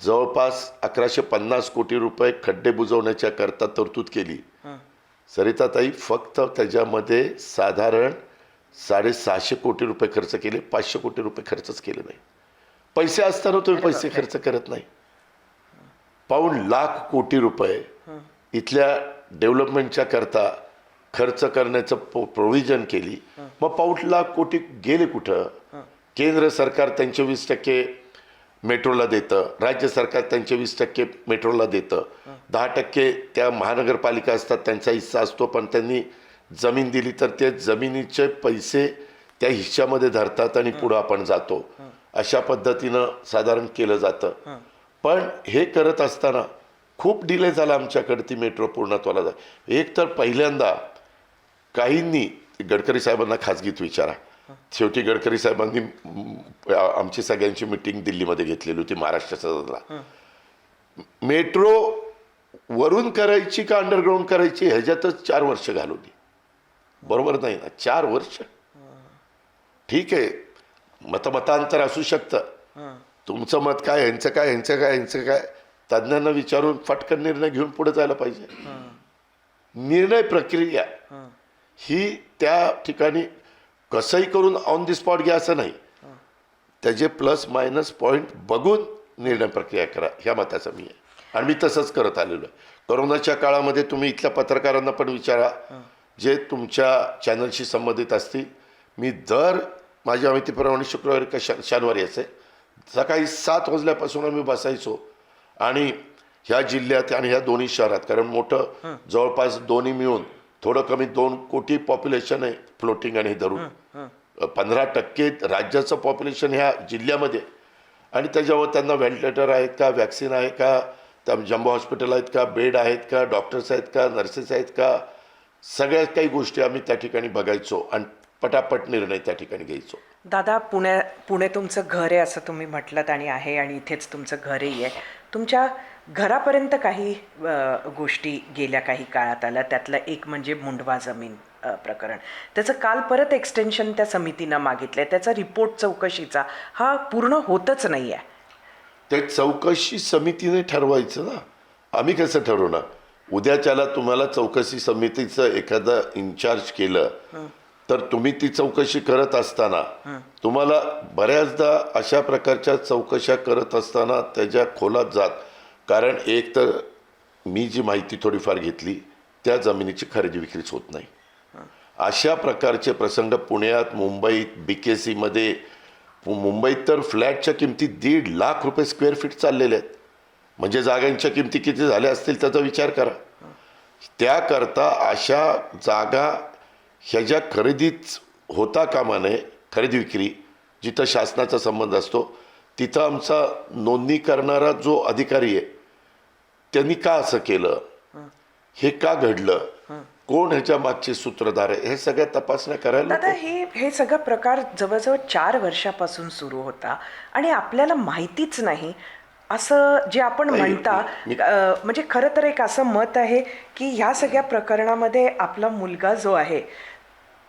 जवळपास 1150 कोटी रुपये खड्डे बुजवण्याच्या करता तरतूद केली. सरिताताई, फक्त त्याच्यामध्ये साधारण 650 कोटी रुपये खर्च केले, 500 कोटी रुपये खर्चच केले नाही. पैसे असताना तुम्ही पैसे खर्च करत नाही. पाऊण लाख कोटी रुपये इथल्या डेव्हलपमेंटच्या करता खर्च करण्याचं प्रोव्हिजन केली. मग पाऊण लाख कोटी गेले कुठं? केंद्र सरकार त्यांचे 20% मेट्रोला देतं, राज्य सरकार त्यांचे 20% मेट्रोला देतं, 10% त्या महानगरपालिका असतात त्यांचा हिस्सा असतो. पण त्यांनी जमीन दिली तर ते जमिनीचे पैसे त्या हिश्श्यामध्ये धरतात आणि पुढं आपण जातो. अशा पद्धतीनं साधारण केलं जातं. पण हे करत असताना खूप डिले झाला आमच्याकडे ती मेट्रो पूर्णत्वाला जा. एक तर पहिल्यांदा काहींनी, गडकरी साहेबांना खाजगीत विचारा, शेवटी गडकरी साहेबांनी आमची सगळ्यांची मिटिंग दिल्लीमध्ये घेतलेली होती महाराष्ट्राचा. मेट्रो वरून करायची का अंडरग्राऊंड करायची ह्याच्यातच 4 वर्ष घालवली. बरोबर नाही ना? 4 वर्ष. ठीक आहे, मतांतर असू शकतं. तुमचं मत काय, ह्यांचं काय, ह्यांचं काय, ह्यांचं काय, तज्ज्ञांना विचारून फटकन निर्णय घेऊन पुढे जायला पाहिजे. निर्णय प्रक्रिया ही त्या ठिकाणी कसंही करून ऑन दी स्पॉट घ्या असं नाही. त्याचे प्लस मायनस पॉईंट बघून निर्णय प्रक्रिया करा, ह्या मताचा मी आहे. आणि मी तसंच करत आलेलो आहे. कोरोनाच्या काळामध्ये तुम्ही इथल्या पत्रकारांना पण विचारा जे तुमच्या चॅनलशी संबंधित असतील. मी दर माझ्या माहितीप्रमाणे शुक्रवारी का शनिवारी असे सकाळी 7 वाजल्यापासून आम्ही बसायचो आणि ह्या जिल्ह्यात आणि ह्या दोन्ही शहरात, कारण मोठं जवळपास दोन्ही मिळून थोडं कमी 2 कोटी पॉप्युलेशन आहे फ्लोटिंग आणि धरून. 15% राज्याचं पॉप्युलेशन ह्या जिल्ह्यामध्ये. आणि त्याच्यावर त्यांना व्हेंटिलेटर आहेत का, वॅक्सिन आहे का, त्या जम्बो हॉस्पिटल आहेत का, बेड आहेत का, डॉक्टर्स आहेत का, नर्सेस आहेत का, सगळ्या काही गोष्टी आम्ही त्या ठिकाणी बघायचो आणि पटापट निर्णय त्या ठिकाणी घ्यायचो.
दादा, पुणे तुमचं घर आहे असं तुम्ही म्हटलं आणि आहे, आणि इथेच तुमचं घरही आहे. तुमच्या घरापर्यंत काही गोष्टी गेल्या काही काळात आल्या. त्यातलं एक म्हणजे मुंडवा जमीन प्रकरण. त्याचं काल परत एक्सटेन्शन त्या समितीनं मागितलं आहे. त्याचा रिपोर्ट चौकशीचा हा पूर्ण होतच नाही आहे.
ते चौकशी समितीने ठरवायचं ना, आम्ही कसं ठरवणार? उद्याच्याला तुम्हाला चौकशी समितीचं एखादं इन्चार्ज केलं तर तुम्ही ती चौकशी करत असताना तुम्हाला बऱ्याचदा अशा प्रकारच्या चौकशा करत असताना त्याच्या खोलात जात. कारण एक तर मी जी माहिती थोडीफार घेतली त्या जमिनीची खरेदी विक्रीच होत नाही. अशा प्रकारचे प्रसंग पुण्यात, मुंबईत, BKCमध्ये, मुंबईत तर फ्लॅटच्या किमती 1.5 लाख रुपये स्क्वेअर फीट चाललेल्या आहेत. म्हणजे जागांच्या किमती किती झाल्या असतील त्याचा विचार करा. त्याकरता अशा जागा ह्याच्या खरेदीच होता कामा नये. खरेदी विक्री जिथं शासनाचा संबंध असतो तिथं आमचा नोंदणी करणारा जो अधिकारी आहे त्यांनी का असं केलं, हे का घडलं, कोण ह्याच्या मागचे सूत्रधार आहे, हे सगळ्या तपासण्या करायला
दादा
नको?
हे सगळं प्रकार जवळजवळ 4 वर्षापासून सुरू होता आणि आपल्याला माहितीच नाही असं जे आपण
नाही,
म्हणता. म्हणजे खरं तर एक असं मत आहे की ह्या सगळ्या प्रकरणामध्ये आपला मुलगा जो आहे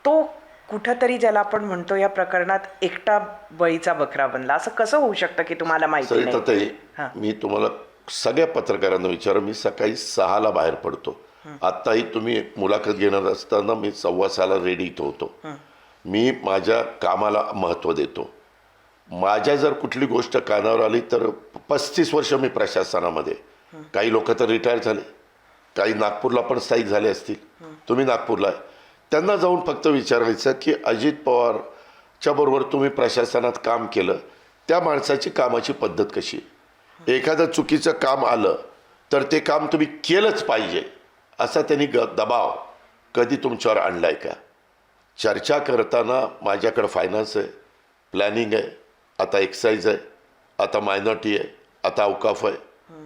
तो कुठंतरी, ज्याला आपण म्हणतो या प्रकरणात एकटा बळीचा बकरा बनला. असं कसं होऊ शकतं की तुम्हाला माहिती नाही?
सरिताताई, मी तुम्हाला सगळ्या पत्रकारांना विचार, मी सकाळी 6ला बाहेर पडतो. आत्ताही तुम्ही मुलाखत घेणार असताना मी 6:15ला रेडी इथं होतो. मी माझ्या कामाला महत्त्व देतो. माझ्या जर कुठली गोष्ट कानावर आली तर 35 वर्ष मी प्रशासनामध्ये, काही लोक तर रिटायर झाले, काही नागपूरला पण स्थायिक झाले असतील. तुम्ही नागपूरला आहे, त्यांना जाऊन फक्त विचारायचं की अजित पवारच्या बरोबर तुम्ही प्रशासनात काम केलं, त्या माणसाची कामाची पद्धत कशी? एखादं चुकीचं काम आलं तर ते काम तुम्ही केलंच पाहिजे असा त्यांनी दबाव कधी तुमच्यावर आणलाय का? चर्चा करताना माझ्याकडं फायनान्स आहे, प्लॅनिंग आहे, आता एक्साईज आहे, आता मायनॉरिटी आहे, आता अवकाफ आहे.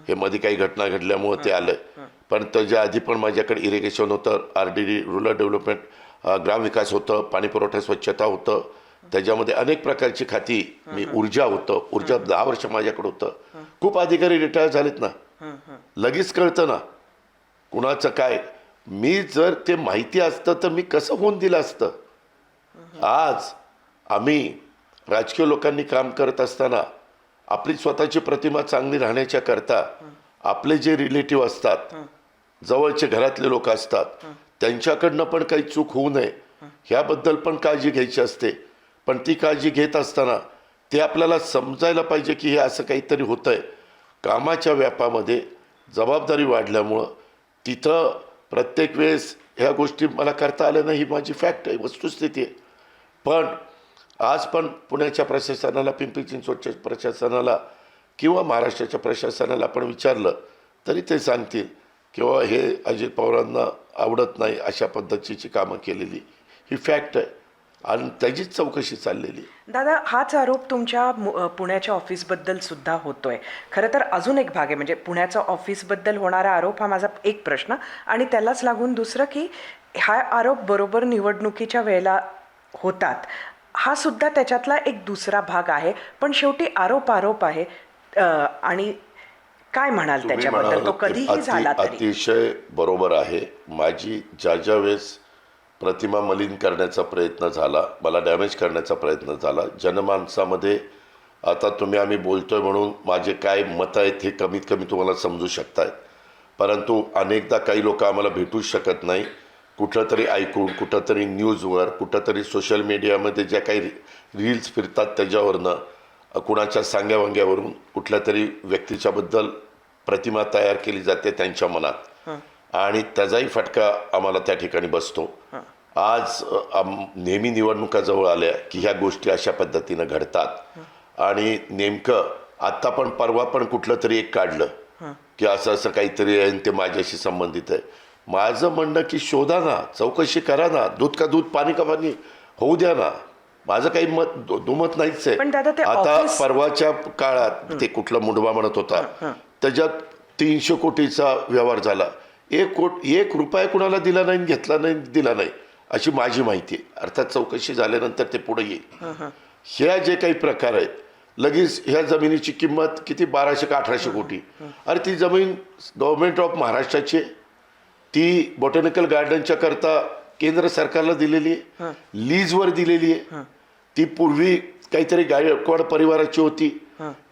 हे मध्ये काही घटना घडल्यामुळे ते आलं. पण त्याच्या आधी पण माझ्याकडे इरिगेशन होतं, RDD रुरल डेव्हलपमेंट, ग्रामविकास होतं, पाणीपुरवठा स्वच्छता होतं, त्याच्यामध्ये अनेक प्रकारची खाती, मी ऊर्जा होतं, ऊर्जा 10 वर्ष माझ्याकडे होतं. खूप अधिकारी रिटायर झालेत ना, लगेच कळतं ना कुणाचं काय. मी जर ते माहिती असतं तर मी कसं होऊन दिलं असतं. आज आम्ही राजकीय लोकांनी काम करत असताना आपली स्वतःची प्रतिमा चांगली राहण्याच्या करता आपले जे रिलेटिव्ह असतात, जवळचे घरातले लोक असतात, त्यांच्याकडनं पण काही चूक होऊ नये ह्याबद्दल पण काळजी घ्यायची असते. पण ती काळजी घेत असताना ते आपल्याला समजायला पाहिजे की हे असं काहीतरी होतं आहे. कामाच्या व्यापामध्ये जबाबदारी वाढल्यामुळं तिथं प्रत्येक वेळेस ह्या गोष्टी मला करता आल्या नाही, ही माझी फॅक्ट आहे, वस्तुस्थिती आहे. पण आज पण पुण्याच्या प्रशासनाला, पिंपरी चिंचवडच्या प्रशासनाला किंवा महाराष्ट्राच्या प्रशासनाला आपण विचारलं तरी ते सांगतील किंवा हे अजित पवारांना आवडत नाही अशा पद्धतीची कामं केलेली, ही फॅक्ट आहे आणि त्याचीच चौकशी चाललेली.
दादा, हाच आरोप तुमच्या पुण्याच्या ऑफिसबद्दल सुद्धा होतोय. खरं तर अजून एक भाग आहे, म्हणजे पुण्याच्या ऑफिसबद्दल होणारा आरोप हा माझा एक प्रश्न, आणि त्यालाच लागून दुसरं की हा आरोप बरोबर निवडणुकीच्या वेळेला होतात, हा सुद्धा त्याच्यातला एक दुसरा भाग आहे. पण शेवटी आरोप आहे. आणि काय म्हणाल त्याच्याबद्दल? तो कधीही झाला तरी.
अतिशय बरोबर आहे. माझी ज्या वेळेस प्रतिमा मलिन करण्याचा प्रयत्न झाला, मला डॅमेज करण्याचा प्रयत्न झाला जनमानसामध्ये, आता आम्ही बोलतोय म्हणून माझे काय मतं आहेत हे कमीत कमी तुम्हाला समजू शकतायत. परंतु अनेकदा काही लोक आम्हाला भेटूच शकत नाही. कुठंतरी ऐकून, कुठंतरी न्यूजवर, कुठंतरी सोशल मीडियामध्ये ज्या काही रील्स फिरतात त्याच्यावरनं, कुणाच्या सांग्यावांग्यावरून कुठल्या तरी व्यक्तीच्याबद्दल प्रतिमा तयार केली जाते त्यांच्या मनात, आणि त्याचाही फटका आम्हाला त्या ठिकाणी बसतो. आज नेहमी निवडणुका जवळ आल्या की ह्या गोष्टी अशा पद्धतीनं घडतात. आणि नेमकं आत्ता पण परवा पण कुठलं तरी एक काढलं की असं असं काहीतरी आहे ते माझ्याशी संबंधित आहे. माझं म्हणणं की शोधा ना, चौकशी करा ना, दूध का दूध पाणी का पाणी होऊ द्या ना. माझं काही मत दुमत नाहीच आहे. आता परवाच्या काळात ते कुठला मुंडवा म्हणत होता, त्याच्यात 300 कोटीचा व्यवहार झाला. 1 रुपया कुणाला दिला नाही, घेतला नाही, दिला नाही अशी माझी माहिती आहे. अर्थात चौकशी झाल्यानंतर ते पुढे येईल. ह्या जे काही प्रकार आहेत, लगेच ह्या जमिनीची किंमत किती, 1200 का 1800 कोटी. अरे ती जमीन गव्हर्नमेंट ऑफ महाराष्ट्राची, ती बॉटॅनिकल गार्डनच्या करता केंद्र सरकारला दिलेली आहे, लीजवर दिलेली आहे. ती पूर्वी काहीतरी गायकवाड परिवाराची होती.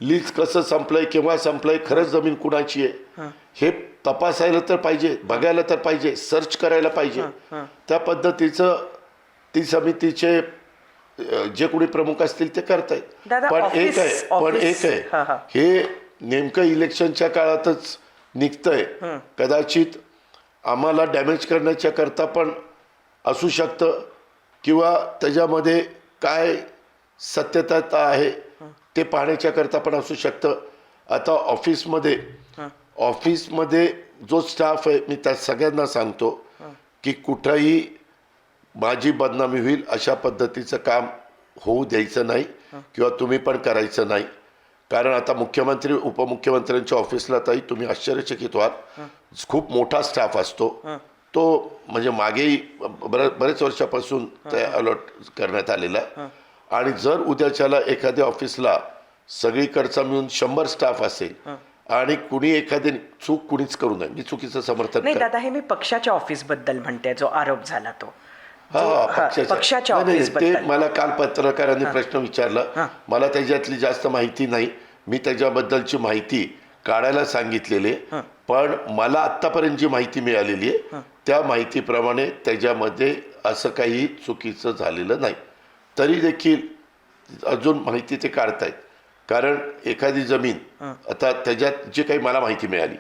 लीज कसं संपलंय, केव्हा संपलंय, खरंच जमीन कुणाची आहे हे तपासायला तर पाहिजे, बघायला तर पाहिजे, सर्च करायला पाहिजे. त्या पद्धतीचं ती समितीचे जे कोणी प्रमुख असतील ते करतायत. पण एक आहे, हे नेमकं इलेक्शनच्या काळातच निघतंय. कदाचित आम्हाला डॅमेज करण्याच्या करता पण असू शकतं किंवा त्याच्यामध्ये काय सत्यता आहे ते पाहण्याच्या करता पण असू शकतं. आता ऑफिसमध्ये जो स्टाफ आहे, मी त्या सगळ्यांना सांगतो की कुठंही माझी बदनामी होईल अशा पद्धतीचं काम होऊ द्यायचं नाही किंवा तुम्ही पण करायचं नाही. कारण आता मुख्यमंत्री उपमुख्यमंत्र्यांच्या ऑफिसला ताई तुम्ही आश्चर्यचकित व्हाल, खूप मोठा स्टाफ असतो. तो म्हणजे मागेही बरेच वर्षापासून ते अलॉट करण्यात आलेला आहे. आणि जर उद्याच्याला एखाद्या ऑफिसला सगळीकडचा मिळून 100 स्टाफ असेल आणि कुणी एखादी चूक कुणीच करू नये, मी चुकीचं समर्थन
नाही
करतो.
दादा, हे मी पक्षाच्या ऑफिस बद्दल म्हणते, जो आरोप झाला तो पक्षाच्या
नाही,
ऑफिस
ते
बद्दल.
मला काल पत्रकारांनी प्रश्न विचारला, मला त्याच्यातली जास्त माहिती नाही. मी त्याच्याबद्दलची माहिती काढायला सांगितलेली आहे. पण मला आत्तापर्यंत जी माहिती मिळालेली आहे त्या माहितीप्रमाणे त्याच्यामध्ये असं काही चुकीचं झालेलं नाही. तरी देखील अजून माहिती ते काढतायत. कारण एखादी जमीन आता त्याच्यात जे काही मला माहिती मिळाली,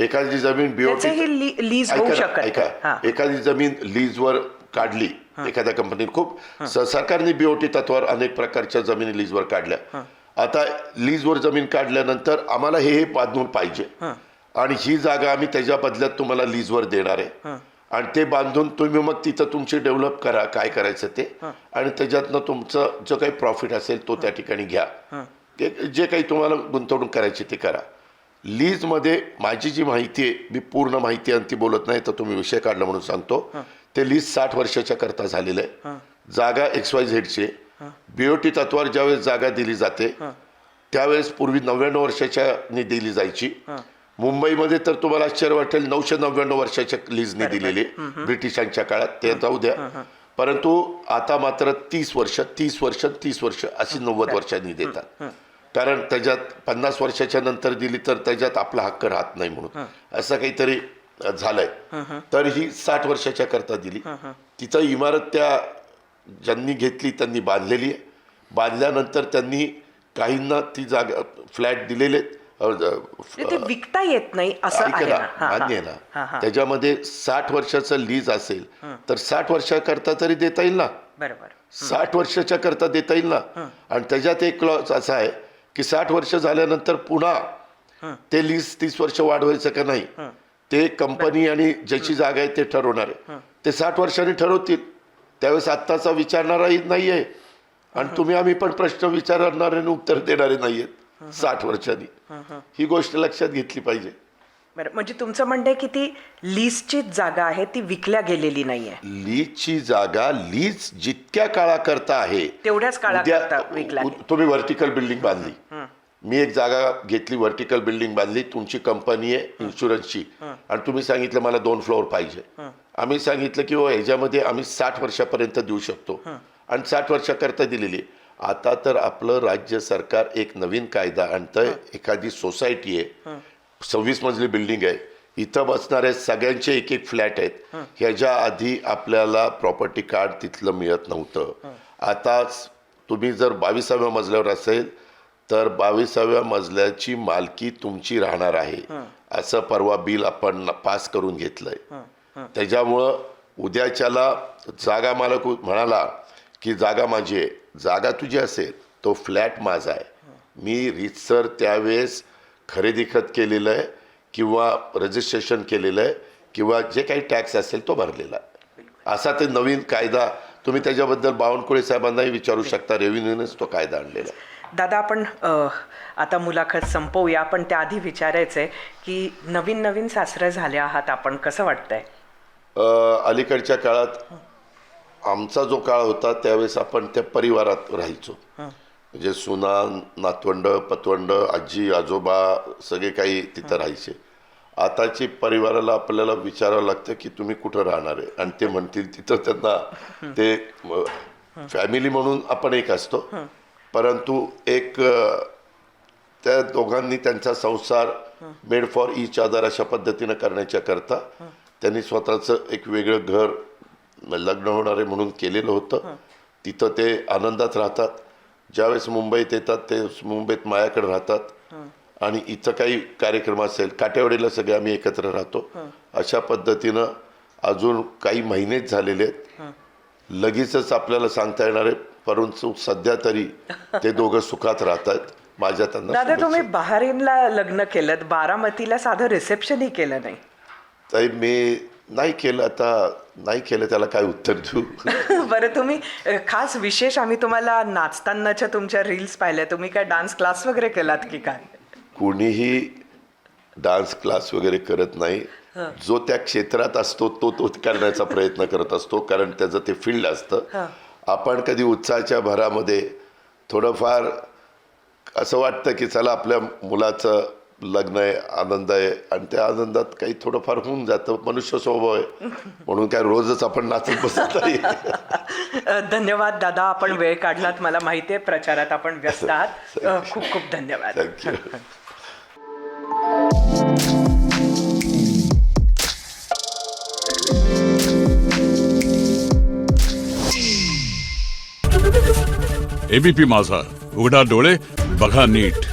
एखादी जमीन
त्याचंही लीज होऊ शकत. हां.
एखादी जमीन लीजवर काढली एखाद्या कंपनीने, खूप सरकारने बीओटी तत्वावर अनेक प्रकारच्या जमिनी लीजवर काढल्या. आता लीजवर जमीन काढल्यानंतर आम्हाला हे बांधून पाहिजे आणि ही जागा आम्ही त्याच्या बदल्यात तुम्हाला लीजवर देणार आहे आणि ते बांधून तुम्ही मग तिथं तुमची डेव्हलप करा, काय करायचं ते, आणि त्याच्यातनं तुमचं जो काही प्रॉफिट असेल तो त्या ठिकाणी घ्या. जे काही तुम्हाला गुंतवणूक करायची ते करा. लीजमध्ये माझी जी माहिती आहे, मी पूर्ण माहिती आणि ती बोलत नाही तर तुम्ही विषय काढला म्हणून सांगतो, ते लीज 60 वर्षाच्या करता झालेलं आहे. जागा XYZची बीओटी तत्वावर ज्यावेळेस जागा दिली जाते त्यावेळेस पूर्वी 99 वर्षाच्या दिली जायची. मुंबईमध्ये तर तुम्हाला आश्चर्य वाटेल 999 वर्षाच्या लीजने दिलेली ब्रिटिशांच्या काळात, ते जाऊ द्या. परंतु आता मात्र 30 वर्ष 30 वर्ष 30 वर्ष अशी 90 वर्षांनी देतात. कारण त्याच्यात 50 वर्षाच्या नंतर दिली तर त्याच्यात आपला हक्क राहत नाही म्हणून असं काहीतरी झालंय. तर ही 60 वर्षाच्या करता दिली. तिथं इमारत त्या ज्यांनी घेतली त्यांनी बांधलेली आहे. बांधल्यानंतर त्यांनी काहींना ती जागा फ्लॅट दिलेले
ते विकता येत नाही असं आहे ना.
मान्य आहे ना. त्याच्यामध्ये 60 वर्षाचं लीज असेल तर 60 वर्षाकरता तरी देता येईल ना.
बरोबर.
60 वर्षाच्या करता देता येईल ना. आणि त्याच्यात एक क्लॉज असा आहे की 60 वर्ष झाल्यानंतर पुन्हा ते लीज 30 वर्ष वाढवायचं का नाही ते कंपनी आणि ज्याची जागा आहे ते ठरवणार आहे. ते 60 वर्षांनी ठरवतील. त्यावेळेस आत्ताचा विचारणाराही नाही आहे आणि तुम्ही आम्ही पण प्रश्न विचारणारे आणि उत्तर देणारे नाही आहेत 60 वर्षांनी. ही गोष्ट लक्षात घेतली पाहिजे.
बरं, म्हणजे तुमचं म्हणणं आहे की ती लीजची जागा आहे ती विकल्या गेलेली नाहीये.
लीजची जागा लीज जितक्या काळाकरता आहे
तेवढ्याच काळाकरता विकल्या गेली.
तुम्ही व्हर्टिकल बिल्डिंग बांधली, मी एक जागा घेतली, व्हर्टिकल बिल्डिंग बांधली, तुमची कंपनी आहे इन्शुरन्सची आणि तुम्ही सांगितलं मला 2 फ्लोअर पाहिजे. आम्ही सांगितलं की ह्याच्यामध्ये आम्ही 60 वर्षापर्यंत देऊ शकतो आणि 60 वर्षाकरता दिलेली. आता तर आपलं राज्य सरकार एक नवीन कायदा आणतंय. एखादी सोसायटी आहे, 26 मजली बिल्डिंग आहे, इथं बसणारे सगळ्यांचे एक एक फ्लॅट आहेत. ह्याच्या आधी आपल्याला प्रॉपर्टी कार्ड तिथलं मिळत नव्हतं. आता तुम्ही जर 22व्या मजल्यावर असेल तर 22व्या मजल्याची मालकी तुमची राहणार आहे असं परवा बिल आपण पास करून घेतलंय. त्याच्यामुळं उद्याच्याला जागा मालक म्हणाला की जागा माझी आहे, जागा तुझी असेल तो फ्लॅट माझा आहे, मी रीतसर त्यावेळेस खरेदी खत केलेलं आहे किंवा रजिस्ट्रेशन केलेलं आहे किंवा जे काही टॅक्स असेल तो भरलेला आहे. असा ते नवीन कायदा तुम्ही त्याच्याबद्दल बावनकुळे साहेबांनाही विचारू शकता. रेव्हेन्यूनेच तो कायदा आणलेला आहे.
दादा, आपण आता मुलाखत संपवूया, पण त्याआधी विचारायचं आहे की नवीन नवीन सासरे झाले आहात आपण, कसं वाटतंय?
अलीकडच्या काळात आमचा जो काळ होता त्यावेळेस आपण त्या परिवारात राहायचो. म्हणजे सुना, नातवंड, पतवंड, आजी आजोबा सगळे काही तिथं राहायचे. आताची परिवाराला आपल्याला विचारावं लागतं की तुम्ही कुठं राहणार आहे आणि ते म्हणतील तिथं. त्यांना ते फॅमिली म्हणून आपण एक असतो, परंतु एक त्या दोघांनी त्यांचा संसार मेड फॉर इच अदर अशा पद्धतीनं करण्याच्या करता त्यांनी स्वतःचं एक वेगळं घर लग्न होणारे म्हणून केलेलं होतं. तिथं ते आनंदात राहतात. ज्यावेळेस मुंबईत येतात ते मुंबईत मायाकडे राहतात आणि इथं काही कार्यक्रम असेल काटेवाडीला सगळे आम्ही एकत्र राहतो. अशा पद्धतीनं अजून काही महिनेच झालेले आहेत. लगेचच आपल्याला सांगता येणार आहे, परंतु सध्या तरी ते दोघं सुखात राहतात. माझ्या त्यांना
दादा, तुम्ही बहारीनला लग्न केलं, बारामतीला साधं रिसेप्शनही केलं नाही.
ताई मी नाही केलं, आता नाही केलं त्याला काय उत्तर देऊ.
बरं, तुम्ही खास विशेष आम्ही तुम्हाला नाचतानाच्या तुमच्या रील्स पाहिल्या, तुम्ही काय डान्स क्लास वगैरे केलात की काय?
कुणीही डान्स क्लास वगैरे करत नाही. जो त्या क्षेत्रात असतो तो करण्याचा प्रयत्न करत असतो, कारण त्याचं ते फील्ड असतं. आपण कधी उत्साहाच्या भरामध्ये थोडंफार असं वाटतं की चला आपल्या मुलाचं लग्न आहे, आनंद आहे, आणि त्या आनंदात काही थोडंफार होऊन जातं. मनुष्य स्वभाव आहे, म्हणून काय रोजच आपण नाचत बसत नाही.
धन्यवाद दादा, आपण वेळ काढलात. मला माहिती आहे प्रचारात आपण व्यस्त आहात. खूप खूप धन्यवाद.
थँक्यू.
एबीपी माझा, उघडा डोळे बघा नीट.